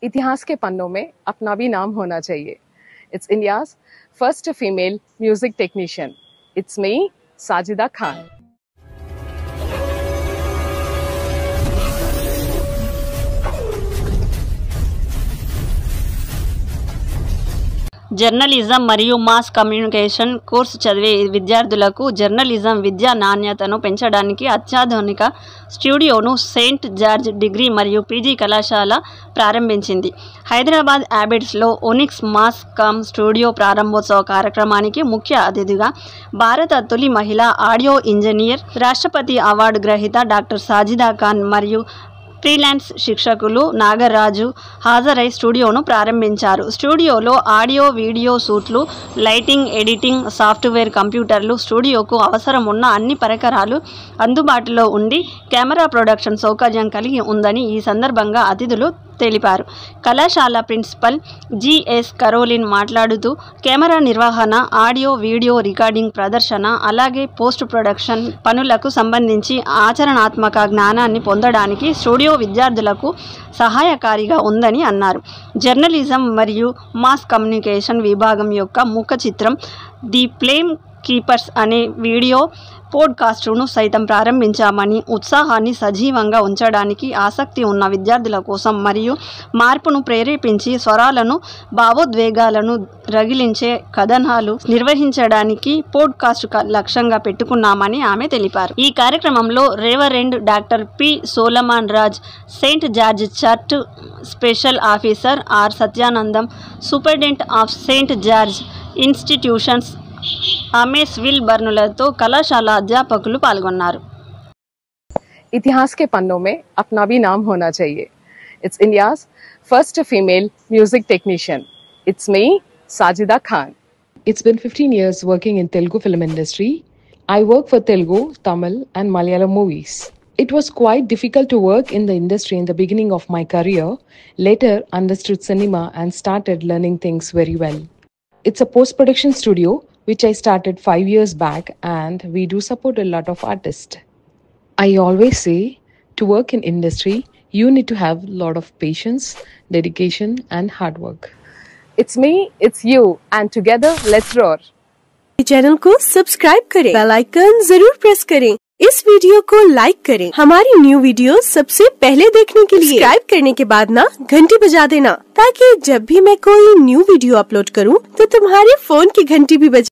इतिहास के पन्नों में अपना भी नाम होना चाहिए। It's India's first female music technician. It's me Sajida Khan. Journalism మరియు మాస్ కమ్యూనికేషన్ కోర్సు చదివే విద్యార్థులకు జర్నలిజం విద్యా నాణ్యతను పెంచడానికి అత్యాధునిక స్టూడియోను సెయింట్ జార్జ్ డిగ్రీ మరియు పీజీ కళాశాల ప్రారంభించింది. హైదరాబాద్ అబిడ్స్లో ఒనిక్స్ మాస్ కమ్ స్టూడియో ప్రారంభోత్సవ కార్యక్రమానికి ముఖ్య అతిథిగా భారత తొలి మహిళా ఆడియో ఇంజనీర్, రాష్ట్రపతి అవార్డు గ్రహీత డాక్టర్ సాజిదా ఖాన్ మరియు ఫ్రీలాన్స్ శిక్షకులు నాగరాజు హాజరై స్టూడియోను ప్రారంభించారు. స్టూడియోలో ఆడియో, వీడియో షూట్లు, లైటింగ్, ఎడిటింగ్ సాఫ్ట్వేర్, కంప్యూటర్లు, స్టూడియోకు అవసరం ఉన్న అన్ని పరికరాలు అందుబాటులో ఉండి కెమెరా ప్రొడక్షన్ సౌకర్యం కలిగి ఉందని ఈ సందర్భంగా అతిథులు తెలిపారు. కళాశాల ప్రిన్సిపల్ జిఎస్ కరోలిన్ మాట్లాడుతూ కెమెరా నిర్వహణ, ఆడియో, వీడియో రికార్డింగ్, ప్రదర్శన, అలాగే పోస్ట్ ప్రొడక్షన్ పనులకు సంబంధించి ఆచరణాత్మక జ్ఞానాన్ని పొందడానికి స్టూడియో విద్యార్థులకు సహాయకారిగా ఉందని అన్నారు. జర్నలిజం మరియు మాస్ కమ్యూనికేషన్ విభాగం యొక్క ముఖ చిత్రం ది ఫ్లేమ్ కీపర్స్ అనే వీడియో పోడ్కాస్టును సైతం ప్రారంభించామని, ఉత్సాహాన్ని సజీవంగా ఉంచడానికి, ఆసక్తి ఉన్న విద్యార్థుల కోసం మరియు మార్పును ప్రేరేపించి స్వరాలను, భావోద్వేగాలను రగిలించే కథనాలు నిర్వహించడానికి పోడ్కాస్ట్ లక్ష్యంగా పెట్టుకున్నామని ఆమె తెలిపారు. ఈ కార్యక్రమంలో reverend doctor P Solomon Raj, Saint George church special officer R Satyanandam, superintendent of Saint George institutions Ames Will బర్నులతో కళాశాల అధ్యాపకులు పాల్గొన్నారు. इतिहास के पन्नों में अपना भी नाम होना चाहिए. It's India's first female music technician. It's me Sajida Khan. It's been 15 years working in Telugu film industry. I work for Telugu, Tamil and Malayalam movies. It was quite difficult to work in the industry in the beginning of my career. Later understood cinema and started learning things very well. It's a post-production studio which I started 5 years back, and we do support a lot of artists. I always say, to work in industry, you need to have a lot of patience, dedication and hard work. It's me, it's you, and together let's roar. Channel को subscribe करें, bell icon जरूर press करें, इस video को like करें। हमारी new video सबसे पहले देखने के लिए सब्सक्राइब करने के बाद ना घंटी बजा देना, ताकि जब भी मैं कोई न्यू वीडियो अपलोड करूं तो तुम्हारे फोन की घंटी भी बजे।